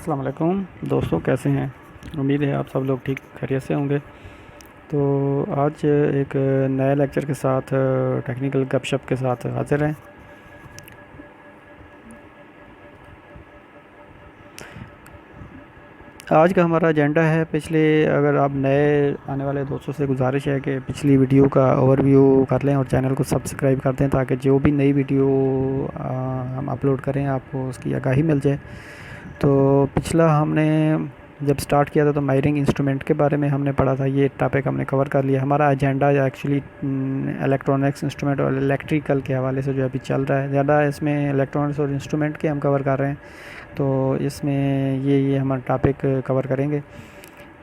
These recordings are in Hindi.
अस्सलाम वालेकुम दोस्तों, कैसे हैं। उम्मीद है आप सब लोग ठीक खैरियत से होंगे। तो आज एक नए लेक्चर के साथ टेक्निकल गपशप के साथ हाजिर हैं। आज का हमारा एजेंडा है, अगर आप नए आने वाले दोस्तों से गुजारिश है कि पिछली वीडियो का ओवरव्यू कर लें और चैनल को सब्सक्राइब कर दें, ताकि जो भी नई वीडियो हम अपलोड करें आपको उसकी आगाही मिल जाए। तो पिछला हमने जब स्टार्ट किया था तो मायरिंग इंस्ट्रूमेंट के बारे में हमने पढ़ा था, ये टॉपिक हमने कवर कर लिया। हमारा एजेंडा एक्चुअली इलेक्ट्रॉनिक्स इंस्ट्रूमेंट और इलेक्ट्रिकल के हवाले से जो अभी चल रहा है, ज़्यादा इसमें इलेक्ट्रॉनिक्स और इंस्ट्रूमेंट के हम कवर कर रहे हैं। तो इसमें ये हम टॉपिक कवर करेंगे।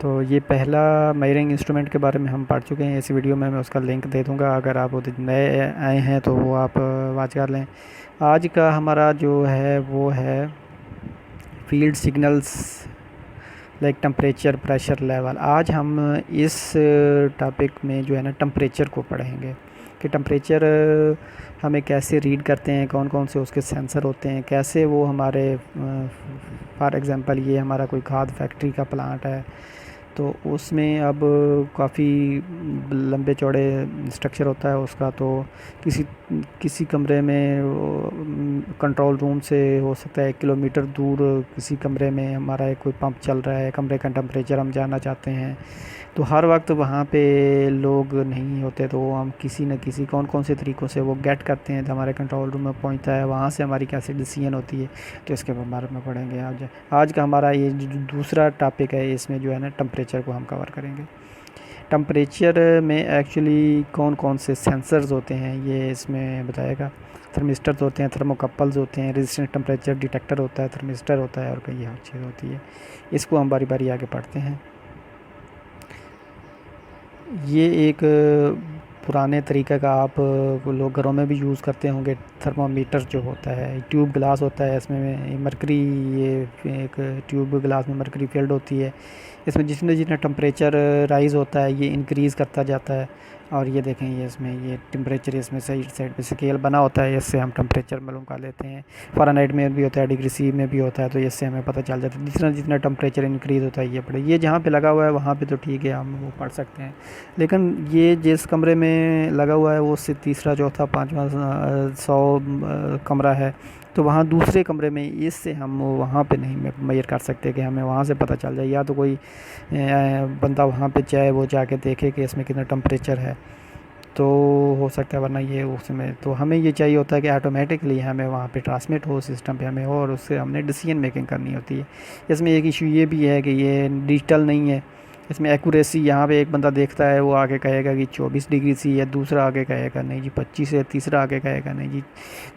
तो ये पहला मायरिंग इंस्ट्रूमेंट के बारे में हम पढ़ चुके हैं। इस वीडियो में मैं उसका लिंक दे दूँगा, अगर आप नए आए हैं तो वो आप वॉच कर लें। आज का हमारा जो है वो है field signals like temperature, pressure level. आज हम इस टॉपिक में जो है ना टेम्परेचर को पढ़ेंगे कि टेम्परेचर हमें कैसे रीड करते हैं, कौन कौन से उसके सेंसर होते हैं, कैसे वो हमारे फॉर एग्ज़ाम्पल ये हमारा कोई खाद फैक्ट्री का प्लांट है तो उसमें अब काफ़ी लंबे चौड़े स्ट्रक्चर होता है उसका। तो किसी किसी कमरे में कंट्रोल रूम से हो सकता है 1 किलोमीटर दूर किसी कमरे में हमारा एक कोई पंप चल रहा है, कमरे का टेम्परेचर हम जानना चाहते हैं। तो हर वक्त वहाँ पे लोग नहीं होते, तो हम किसी न किसी कौन कौन से तरीक़ों से वो गेट करते हैं, तो हमारे कंट्रोल रूम में पहुँचता है, वहाँ से हमारी कैसे डिसीजन होती है। तो इसके बारे में पढ़ेंगे आज का हमारा ये जो दूसरा टॉपिक है, इसमें जो है ना टेम्परेचर को हम कवर करेंगे। टेम्परेचर में एक्चुअली कौन कौन से सेंसर्स होते हैं ये इसमें बताएगा। थर्मिस्टर्स होते हैं, थर्मोकपल्स होते हैं, रेजिस्टेंस टेम्परेचर डिटेक्टर होता है, थर्मिस्टर होता है और कई और चीज़ होती है। इसको हम बारी बारी आगे पढ़ते हैं। ये एक पुराने तरीक़े का आप लोग घरों में भी यूज़ करते होंगे, थर्मामीटर जो होता है, ट्यूब ग्लास होता है, इसमें मरकरी, ये एक ट्यूब ग्लास में मरकरी फील्ड होती है। इसमें जितने जितना टेम्परेचर राइज़ होता है ये इंक्रीज़ करता जाता है। और ये देखें, ये इसमें ये टेम्परेचर इसमें सही साइड पे स्केल बना होता है, इससे हम टेम्परेचर मालूम कर लेते हैं। फ़ारेनहाइट में भी होता है, डिग्री सी में भी होता है, तो इससे हमें पता चल जाता है जितना जितना टेम्परेचर इंक्रीज़ होता है ये पढ़े। ये जहाँ पे लगा हुआ है वहाँ पे तो ठीक है, हम वो पढ़ सकते हैं। लेकिन ये जिस कमरे में लगा हुआ है वो उससे तीसरा चौथा पाँचवा 100 कमरा है, तो वहाँ दूसरे कमरे में इससे हम वहाँ पे नहीं मेजर कर सकते कि हमें वहाँ से पता चल जाए। या तो कोई बंदा वहाँ पे चाहे वो जाके देखे कि इसमें कितना टेम्परेचर है, तो हो सकता है, वरना ये उसमें तो हमें ये चाहिए होता है कि ऑटोमेटिकली हमें वहाँ पे ट्रांसमिट हो सिस्टम पे हमें हो, और उससे हमने डिसीजन मेकिंग करनी होती है। इसमें एक इशू ये भी है कि ये डिजिटल नहीं है। इसमें एक्यूरेसी, यहाँ पे एक बंदा देखता है वो आगे कहेगा कि 24 डिग्री सी है, दूसरा आगे कहेगा नहीं जी 25 है, तीसरा आगे कहेगा नहीं जी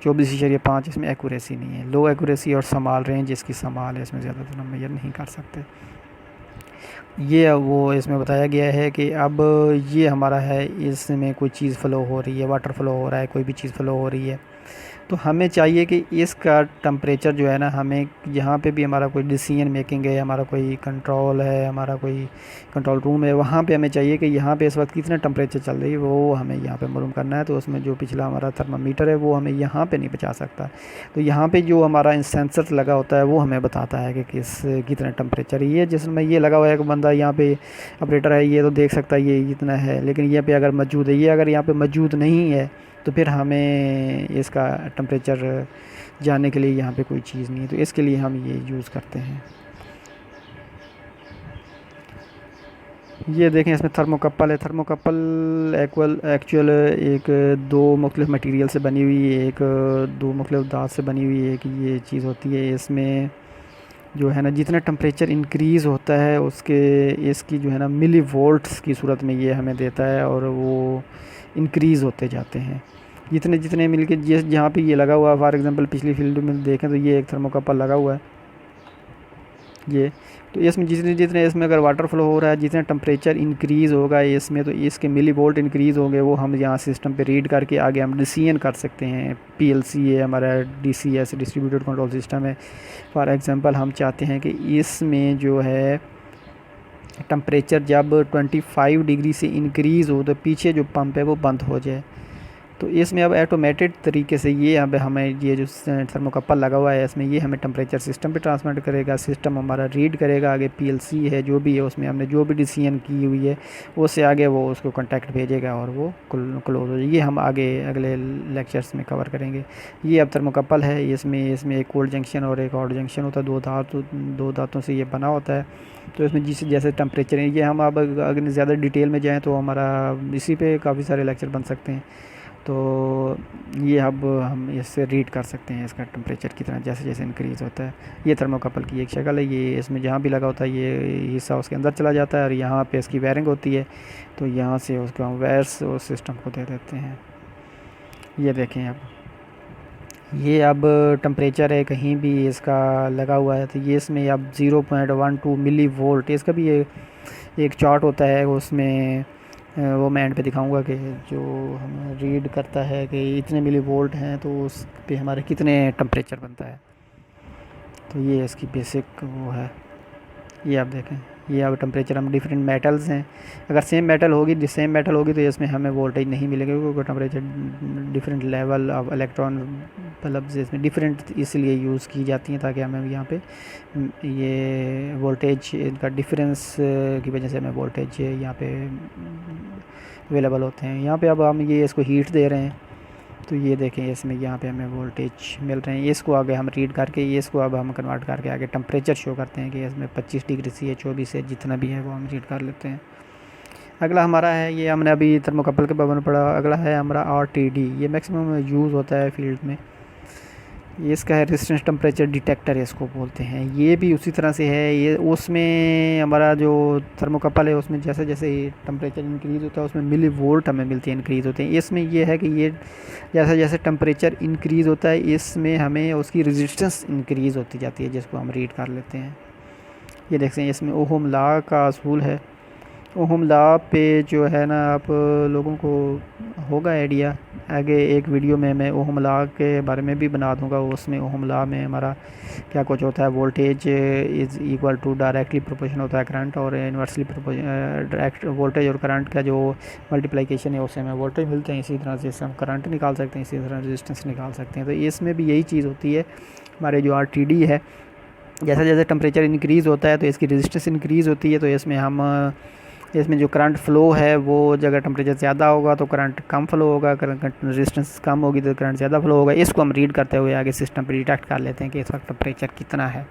24.5। इसमें एक्यूरेसी नहीं है, लो एक्यूरेसी और संभाल रेंज इसकी संभाल है, इसमें ज़्यादातर हम मेजर नहीं कर सकते। ये वो इसमें बताया गया है कि अब ये हमारा है, इसमें कोई चीज़ फ़्लो हो रही है, वाटर फ़्लो हो रहा है, कोई भी चीज़ फ़्लो हो रही है, तो हमें चाहिए कि इसका टेम्परेचर जो है ना, हमें जहाँ पे भी हमारा कोई डिसीजन मेकिंग है, हमारा कोई कंट्रोल है, हमारा कोई कंट्रोल रूम है, वहाँ पे हमें चाहिए कि यहाँ पे इस वक्त कितना टेम्परेचर चल रही है वो हमें यहाँ पे मालूम करना है। तो उसमें जो पिछला हमारा थर्मामीटर है वो हमें यहाँ पे नहीं बचा सकता। तो यहाँ पे जो हमारा सेंसर लगा होता है वो हमें बताता है कि कितना टेम्परेचर ये, जिसमें ये लगा हुआ है कि बंदा यहाँ पे ऑपरेटर है, ये तो देख सकता है ये इतना है, लेकिन ये पे अगर मौजूद है, ये अगर यहाँ पे मौजूद नहीं है तो फिर हमें इसका टेम्परेचर जानने के लिए यहाँ पे कोई चीज़ नहीं है, तो इसके लिए हम ये यूज़ करते हैं। ये देखें, इसमें थर्मोकपल है। थर्मोकपल एक्चुअल एक दो मुख्तलिफ मटेरियल से बनी हुई है, एक दो मुख्तलिफ धात से बनी हुई है, एक ये चीज़ होती है। इसमें जो है ना जितना टेम्परेचर इंक्रीज़ होता है उसके इसकी जो है ना मिली वोल्ट्स की सूरत में ये हमें देता है, और वो इंक्रीज़ होते जाते हैं जितने जितने मिल के जिस जहाँ पे ये लगा हुआ है। फॉर एग्ज़ाम्पल पिछली फील्ड में देखें तो ये एक थर्मोकपल लगा हुआ है ये, तो इसमें जितने जितने इसमें अगर वाटर फ्लो हो रहा है, जितना टेम्परेचर इंक्रीज़ होगा इसमें, तो इसके मिली वोल्ट इंक्रीज़ होंगे, वो हम यहाँ सिस्टम पे रीड करके आगे हम डिसीजन कर सकते हैं। पीएलसी है हमारा, डीसीएस डिस्ट्रीब्यूटेड कंट्रोल सिस्टम है। फॉर एग्ज़ाम्पल हम चाहते हैं कि इसमें जो है टेम्परेचर जब 25 डिग्री से इंक्रीज़ हो तो पीछे जो पंप है वो बंद हो जाए। तो इसमें अब ऑटोमेटेड तरीके से ये अब हमें ये जो थर्मोकपल लगा हुआ है इसमें ये हमें टेम्परेचर सिस्टम पे ट्रांसमिट करेगा, सिस्टम हमारा रीड करेगा, आगे पीएलसी है जो भी है उसमें हमने जो भी डिसीजन की हुई है उससे आगे वो उसको कॉन्टैक्ट भेजेगा और वो क्लोज हो जाए। ये हम आगे अगले लेक्चर्स में कवर करेंगे। ये अब थर्मोकपल है, इसमें एक कोल्ड जंक्शन और एक हॉट जंक्शन होता है, दो धातों से ये बना होता है। तो इसमें जिस जैसे टेम्परेचर है, ये हम अब अगर ज़्यादा डिटेल में जाएँ तो हमारा इसी पे काफ़ी सारे लेक्चर बन सकते हैं। तो ये अब हम इससे रीड कर सकते हैं इसका टेम्परेचर कितना जैसे जैसे इंक्रीज़ होता है। ये थर्मोकपल की एक शक्ल है। ये इसमें जहाँ भी लगा होता है ये हिस्सा उसके अंदर चला जाता है और यहाँ पे इसकी वायरिंग होती है, तो यहाँ से उसको हम वायर्स उस सिस्टम को दे देते हैं। ये देखें ये अब टेम्परेचर है कहीं भी इसका लगा हुआ है, तो ये इसमें अब 0.12 मिली वोल्ट, इसका भी एक चार्ट होता है उसमें वो मैं एंड पे दिखाऊंगा कि जो हमें रीड करता है कि इतने मिली वोल्ट हैं तो उस पे हमारे कितने टेम्परेचर बनता है। तो ये इसकी बेसिक वो है। ये आप देखें ये अब टेम्परेचर हम डिफरेंट मेटल्स हैं, अगर सेम मेटल होगी तो इसमें हमें वोल्टेज नहीं मिलेगा क्योंकि temperature different level of electron bulb इसमें डिफरेंट इसलिए यूज़ की जाती हैं ताकि हमें यहाँ पे ये वोल्टेज इनका डिफरेंस की वजह से हमें वोल्टेज यहाँ पे अवेलेबल होते हैं। यहाँ पे अब हम ये इसको हीट दे रहे हैं तो ये देखें इसमें यहाँ पे हमें वोल्टेज मिल रहे हैं। इसको आगे हम रीड करके ये इसको अब हम कन्वर्ट करके आगे टेम्परेचर शो करते हैं कि इसमें 25 डिग्री सी है, 24 है, जितना भी है वो हम रीड कर लेते हैं। अगला हमारा है, ये हमने अभी थर्मोकपल के बारे में पढ़ा, अगला है हमारा आरटीडी। ये मैक्सिमम यूज़ होता है फील्ड में। ये इसका है रेजिस्टेंस टेम्परेचर डिटेक्टर इसको बोलते हैं। ये भी उसी तरह से है, ये उसमें हमारा जो थर्मोकपल है उसमें जैसे जैसे टेम्परेचर इंक्रीज़ होता है उसमें मिली वोल्ट हमें मिलती है, इंक्रीज़ होते हैं। इसमें ये है कि ये जैसे जैसे टेम्परेचर इंक्रीज़ होता है इसमें हमें उसकी रेजिस्टेंस इंक्रीज़ होती जाती है जिसको हम रीड कर लेते हैं। ये देखते हैं इसमें ओहम लॉ का असूल है। ओहम लॉ पे जो है ना आप लोगों को होगा आइडिया, आगे एक वीडियो में मैं ओहम लॉ के बारे में भी बना दूंगा। उसमें ओहम लॉ में हमारा क्या कुछ होता है, voltage is equal to directly proportional होता है करंट और इन्वर्सली डायरेक्ट वोल्टेज और करंट का जो मल्टीप्लिकेशन है उससे हमें वोल्टेज मिलते हैं। इसी तरह से हम करंट निकाल सकते हैं, इसी तरह रेजिस्टेंस निकाल सकते हैं। तो इसमें भी यही चीज़ होती है। हमारे जो आरटीडी है, जैसे जैसे टेम्परेचर इंक्रीज़ होता है तो इसकी रेजिस्टेंस इंक्रीज़ होती है। तो इसमें जो करंट फ़्लो है वो जगह टेम्परेचर ज़्यादा होगा तो करंट कम फ़्लो होगा, करंट रेजिस्टेंस कम होगी तो करंट ज़्यादा फ़्लो होगा। इसको हम रीड करते हुए आगे सिस्टम पर डिटेक्ट कर लेते हैं कि इस वक्त टेम्परेचर कितना है।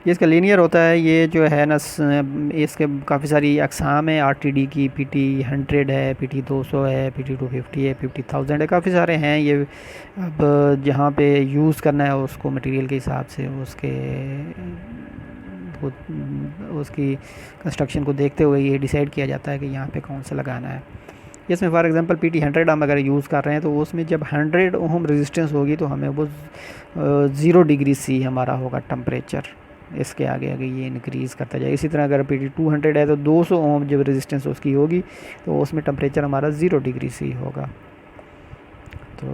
ये इसका लीनियर होता है। ये जो है ना इसके काफ़ी सारी अक़साम है आरटीडी की। PT 100 है, PT 200 है, PT 250 है, 50,000 है, काफ़ी सारे हैं। ये अब जहाँ पे यूज़ करना है उसको मटेरियल के हिसाब से उसकी कंस्ट्रक्शन को देखते हुए ये डिसाइड किया जाता है कि यहाँ पे कौन सा लगाना है। इसमें फॉर एग्जांपल PT 100 हम अगर यूज़ कर रहे हैं तो उसमें जब 100 ओम रेजिस्टेंस होगी तो हमें वो 0 डिग्री सी हमारा होगा टेम्परेचर। इसके आगे आगे ये इंक्रीज़ करता जाए। इसी तरह अगर PT 200 है तो 200 ओम जब रेजिस्टेंस उसकी होगी तो उसमें टेम्परेचर हमारा 0 डिग्री सी होगा। तो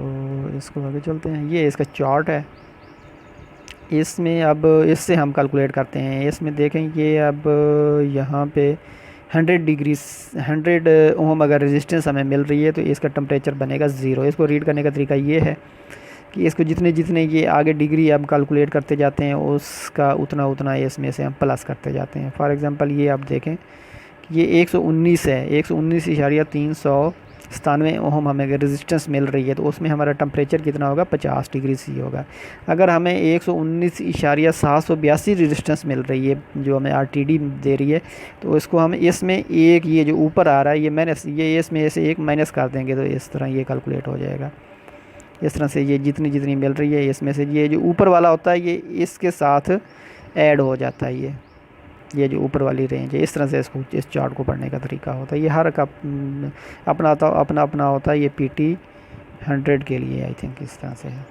इसको आगे चलते हैं। ये इसका चार्ट है। इसमें अब इससे हम कैलकुलेट करते हैं। इसमें देखें ये अब यहाँ पे 100 ओम अगर रेजिस्टेंस हमें मिल रही है तो इसका टेम्परेचर बनेगा 0। इसको रीड करने का तरीका ये है कि इसको जितने जितने ये आगे डिग्री अब कैलकुलेट करते जाते हैं उसका उतना उतना इसमें से हम प्लस करते जाते हैं। फॉर एग्ज़ाम्पल ये आप देखें कि ये 119 है, 119.397 ओम हमें अगर रेजिस्टेंस मिल रही है तो उसमें हमारा टेम्परेचर कितना होगा, 50 डिग्री सी होगा। अगर हमें 119.782 रेजिस्टेंस मिल रही है जो हमें आरटीडी दे रही है तो इसको हम इसमें एक ये जो ऊपर आ रहा है ये माइनस, ये इसमें से एक माइनस कर देंगे तो इस तरह ये कैलकुलेट हो जाएगा। इस तरह से ये जितनी जितनी मिल रही है इसमें से ये जो ऊपर वाला होता है ये इसके साथ ऐड हो जाता है। ये जो ऊपर वाली रेंज है, इस तरह से इस चार्ट को पढ़ने का तरीका होता है। ये हर का अपना होता है। ये PT 100 के लिए आई थिंक इस तरह से है।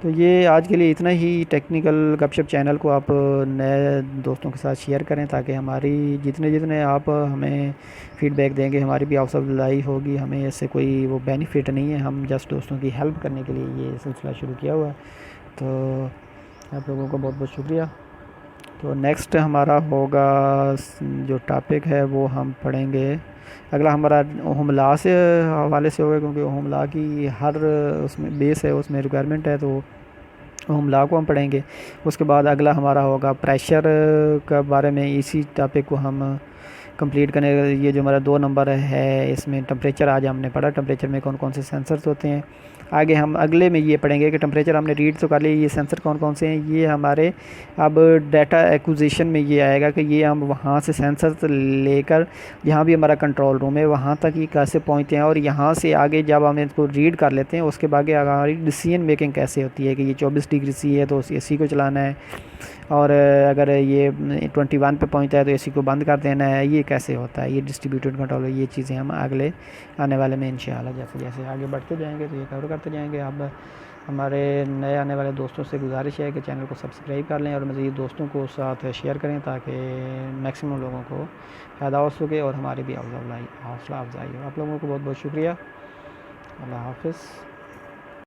तो ये आज के लिए इतना ही। टेक्निकल गपशप चैनल को आप नए दोस्तों के साथ शेयर करें ताकि हमारी जितने आप हमें फ़ीडबैक देंगे हमारी भी हौसला अफजाई होगी। हमें इससे कोई वो बेनिफिट नहीं है, हम जस्ट दोस्तों की हेल्प करने के लिए ये सिलसिला शुरू किया हुआ है। तो आप लोगों को बहुत बहुत शुक्रिया। तो नेक्स्ट हमारा होगा जो टॉपिक है वो हम पढ़ेंगे, अगला हमारा होमला से हवाले से होगा, क्योंकि होमला की हर उसमें बेस है, उसमें रिक्वायरमेंट है, तो होमला को हम पढ़ेंगे। उसके बाद अगला हमारा होगा प्रेशर का बारे में, इसी टॉपिक को हम कंप्लीट करने। ये जो हमारा 2 नंबर है इसमें टेम्परेचर आज हमने पढ़ा, टेम्परेचर में कौन कौन से सेंसर्स होते हैं। आगे हम अगले में ये पढ़ेंगे कि टेम्परेचर हमने रीड तो कर लिया, ये सेंसर कौन कौन से हैं, ये हमारे अब डाटा एक्विजिशन में ये आएगा कि ये हम वहाँ से सेंसर लेकर जहाँ भी हमारा कंट्रोल रूम है वहाँ तक ये कैसे पहुँचते हैं, और यहाँ से आगे जब हम इसको रीड कर लेते हैं उसके बाद हमारी डिसीजन मेकिंग कैसे होती है कि ये 24 डिग्री सी है तो एसी को चलाना है, और अगर ये 21 पे पहुंचता है तो एसी को बंद कर देना है, ये कैसे होता है, ये डिस्ट्रीब्यूटेड कंट्रोल। ये चीज़ें हम अगले आने वाले में इंशाल्लाह जैसे जैसे आगे बढ़ते जाएंगे तो ये कवर करते जाएंगे। अब हमारे नए आने वाले दोस्तों से गुजारिश है कि चैनल को सब्सक्राइब कर लें और मज़ीद दोस्तों को साथ शेयर करें ताकि मैक्सिमम लोगों को फ़ायदा हो सके और हमारी भी हौसला अफजाई हो। आप लोगों को बहुत बहुत शुक्रिया। अल्लाह हाफ़िज़।